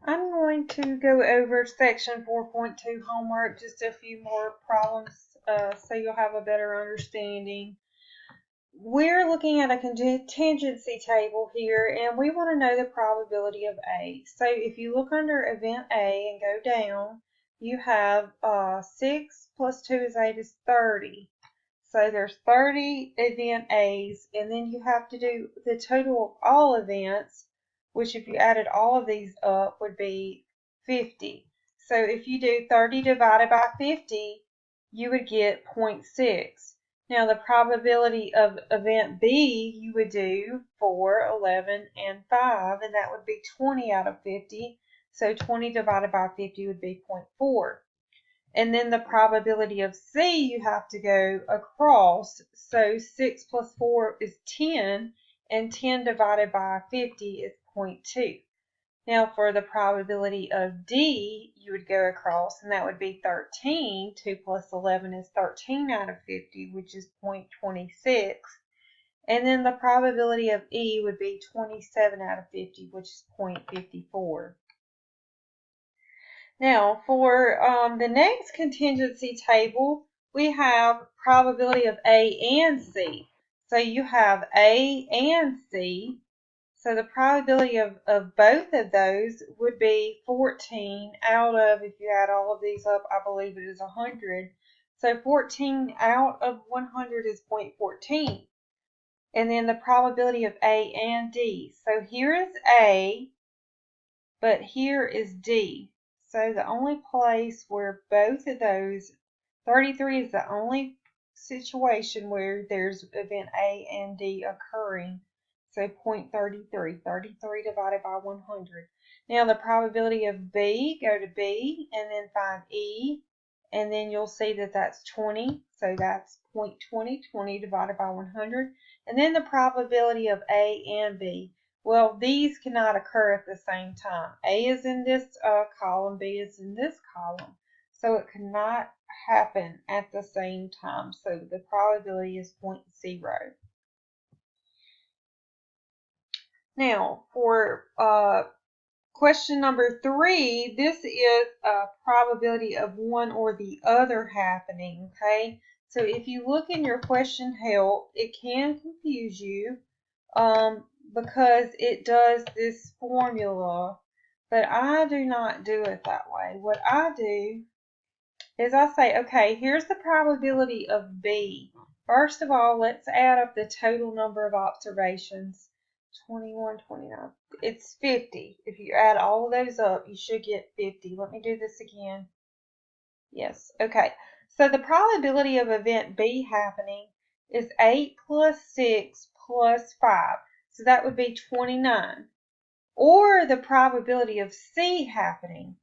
I'm going to go over section 4.2 homework, just a few more problems so you'll have a better understanding. We're looking at a contingency table here, and we want to know the probability of A. So if you look under event A and go down, you have 6 plus 2 is 8 is 30. So there's 30 event A's, and then you have to do the total of all events, which if you added all of these up would be 50. So if you do 30 divided by 50, you would get 0.6. Now the probability of event B, you would do 4, 11, and 5, and that would be 20 out of 50. So 20 divided by 50 would be 0.4. And then the probability of C, you have to go across. So 6 plus 4 is 10, and 10 divided by 50 is 0.2. Now for the probability of D, you would go across, and that would be 13. 2 plus 11 is 13 out of 50, which is 0.26. And then the probability of E would be 27 out of 50, which is 0.54. Now, for the next contingency table, we have probability of A and C. So you have A and C. So the probability of both of those would be 14 out of, if you add all of these up, I believe it is 100. So 14 out of 100 is 0.14. And then the probability of A and D. So here is A, but here is D. So the only place where both of those, 33 is the only situation where there's event A and D occurring. So 0.33, 33 divided by 100. Now the probability of B, go to B and then find E, and then you'll see that that's 20. So that's 0.20, 20 divided by 100. And then the probability of A and B. Well, these cannot occur at the same time. A is in this column, B is in this column. So it cannot happen at the same time. So the probability is 0.0. Now, for question number 3, this is a probability of one or the other happening, okay? So if you look in your question help, it can confuse you. Because it does this formula, but I do not do it that way. What I do is I say, okay, here's the probability of B. First of all, let's add up the total number of observations. 21, 29. It's 50. If you add all of those up, you should get 50. Let me do this again. Yes, okay. So the probability of event B happening is 8 plus 6 plus 5. So that would be 29. Or the probability of C happening.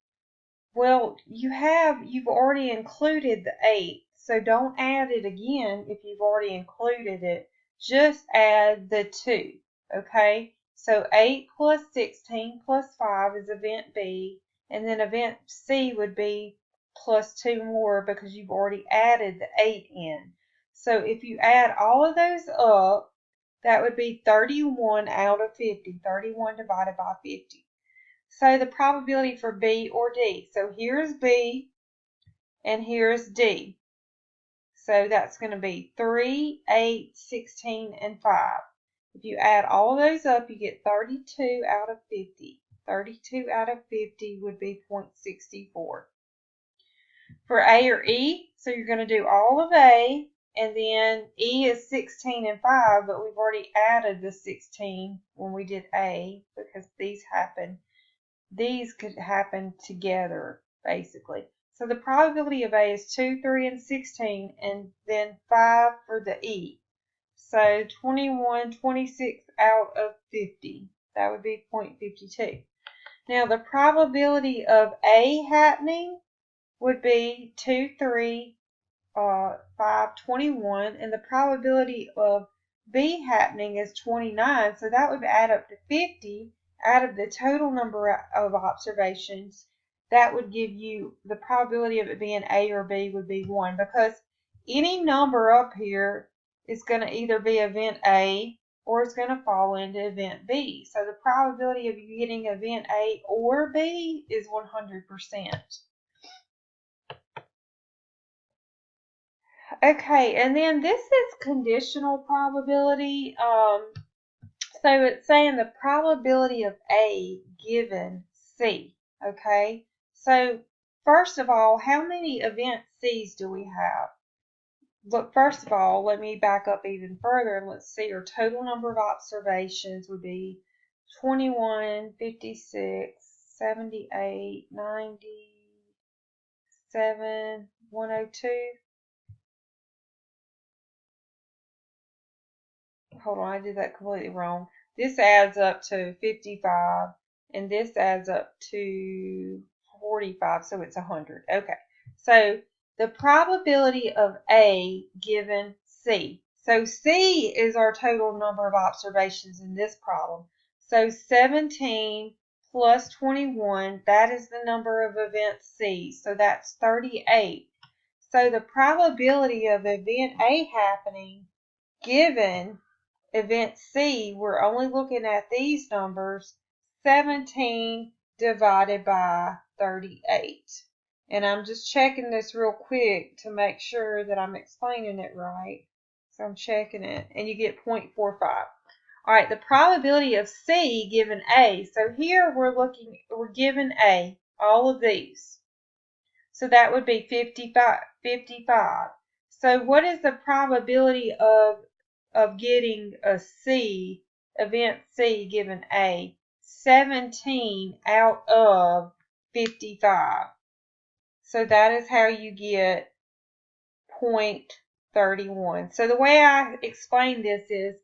Well, you've already included the 8. So don't add it again if you've already included it. Just add the 2. Okay? So 8 plus 16 plus 5 is event B. And then event C would be plus 2 more because you've already added the 8 in. So if you add all of those up, that would be 31 out of 50, 31 divided by 50. So the probability for B or D. So here's B and here's D. So that's going to be 3, 8, 16, and 5. If you add all those up, you get 32 out of 50. 32 out of 50 would be 0.64. For A or E, so you're going to do all of A, and then E is 16 and 5, but we've already added the 16 when we did A because these could happen together, basically. So the probability of A is 2, 3, and 16, and then 5 for the E. So 21, 26 out of 50. That would be 0.52. Now the probability of A happening would be 2, 3, 5, 21, and the probability of B happening is 29, so that would add up to 50 out of the total number of observations. That would give you the probability of it being A or B would be 1, because any number up here is going to either be event A or it's going to fall into event B. So the probability of you getting event A or B is 100%. Okay, and then this is conditional probability. So it's saying the probability of A given C. Okay, so first of all, how many event C's do we have? Look, first of all, let me back up even further and let's see. Our total number of observations would be 21, 56, 78, 97, 102. Hold on, I did that completely wrong. This adds up to 55, and this adds up to 45, so it's 100. Okay, so the probability of A given C. So C is our total number of observations in this problem. So 17 plus 21, that is the number of events C. So that's 38. So the probability of event A happening given event C, we're only looking at these numbers, 17 divided by 38. And I'm just checking this real quick to make sure that I'm explaining it right. So I'm checking it, and you get 0.45. All right, the probability of C given A. So here we're given A, all of these. So that would be 55. So what is the probability of getting a C, event C given A? 17 out of 55. So that is how you get 0.31. So the way I explain this is,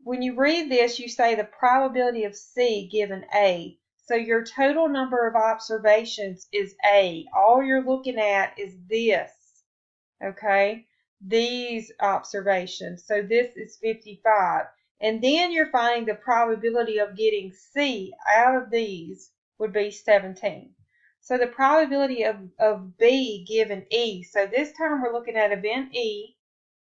when you read this, you say the probability of C given A. So your total number of observations is A. All you're looking at is this, okay? These observations. So this is 55. And then you're finding the probability of getting C out of these would be 17. So the probability of B given E. So this time we're looking at event E,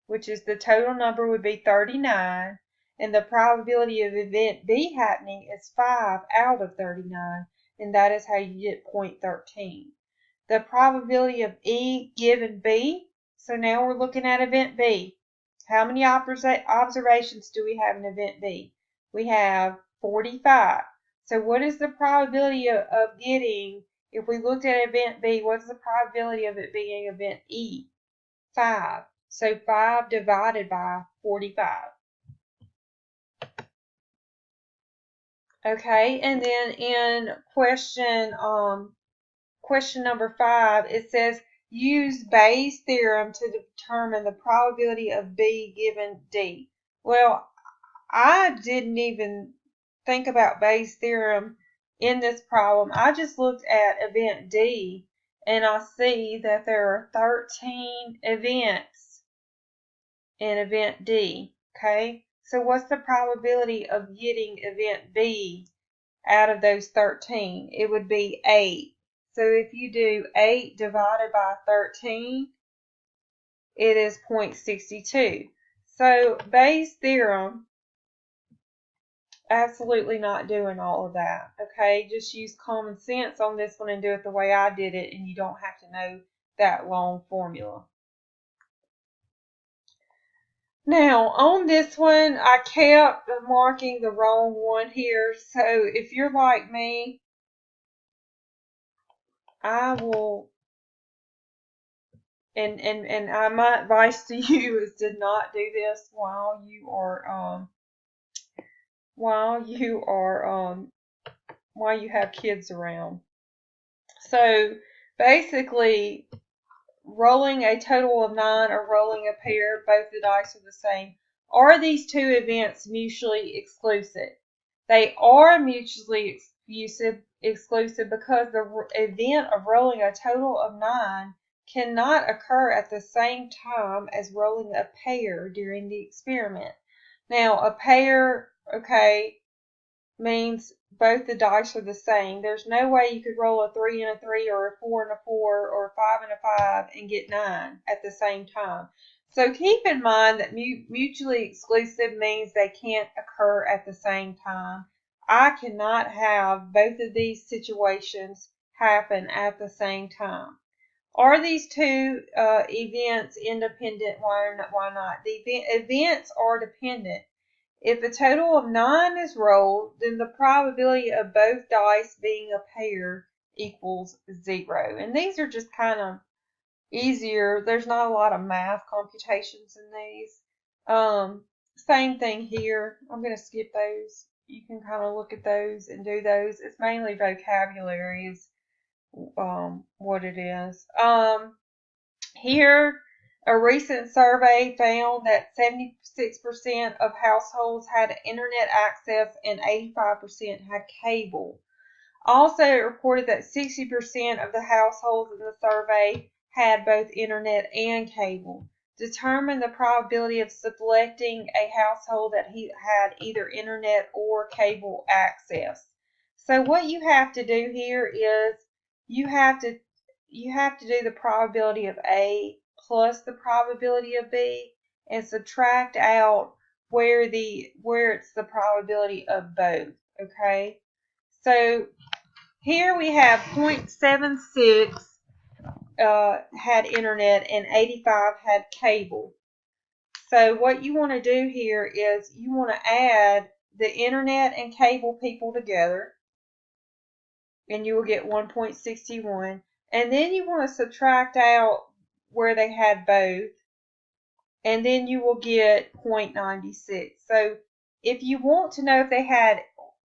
which is the total number would be 39. And the probability of event B happening is 5 out of 39. And that is how you get 0.13. The probability of E given B. So now we're looking at event B. How many observations do we have in event B? We have 45. So what is the probability of getting, if we looked at event B, what's the probability of it being event E? 5. So 5 divided by 45. Okay, and then in question number 5, it says use Bayes' theorem to determine the probability of B given D. Well, I didn't even think about Bayes' theorem in this problem. I just looked at event D, and I see that there are 13 events in event D. Okay, so what's the probability of getting event B out of those 13? It would be 8. So if you do 8 divided by 13, it is 0.62. So Bayes' theorem, absolutely not doing all of that. Okay, just use common sense on this one and do it the way I did it, and you don't have to know that long formula. Now, on this one, I kept marking the wrong one here. So if you're like me, I will, and my advice to you is to not do this while you have kids around. So basically, rolling a total of 9 or rolling a pair, both the dice are the same. Are these two events mutually exclusive? They are mutually exclusive because the event of rolling a total of 9 cannot occur at the same time as rolling a pair during the experiment. Now, a pair, okay, means both the dice are the same. There's no way you could roll a 3 and a 3 or a 4 and a 4 or a 5 and a 5 and get 9 at the same time. So keep in mind that mutually exclusive means they can't occur at the same time. I cannot have both of these situations happen at the same time. Are these two events independent? Why not? The events are dependent. If a total of 9 is rolled, then the probability of both dice being a pair equals 0. And these are just kind of easier. There's not a lot of math computations in these. Same thing here. I'm going to skip those. You can kind of look at those and do those. It's mainly vocabulary is what it is. Here, a recent survey found that 76% of households had internet access and 85% had cable. Also, it reported that 60% of the households in the survey had both internet and cable. Determine the probability of selecting a household that had either internet or cable access. So what you have to do here is you have to do the probability of A plus the probability of B and subtract out where it's the probability of both. Okay? So here we have 0.76 had internet and 85 had cable. So what you want to do here is you want to add the internet and cable people together, and you will get 1.61. And then you want to subtract out where they had both, and then you will get 0.96. So if you want to know if they had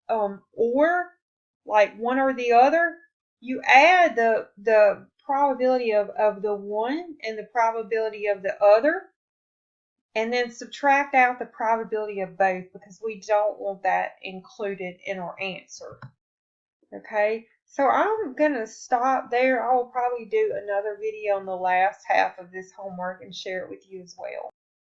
or like one or the other, you add the probability of the one and the probability of the other, and then subtract out the probability of both because we don't want that included in our answer. Okay, so I'm going to stop there. I will probably do another video on the last half of this homework and share it with you as well.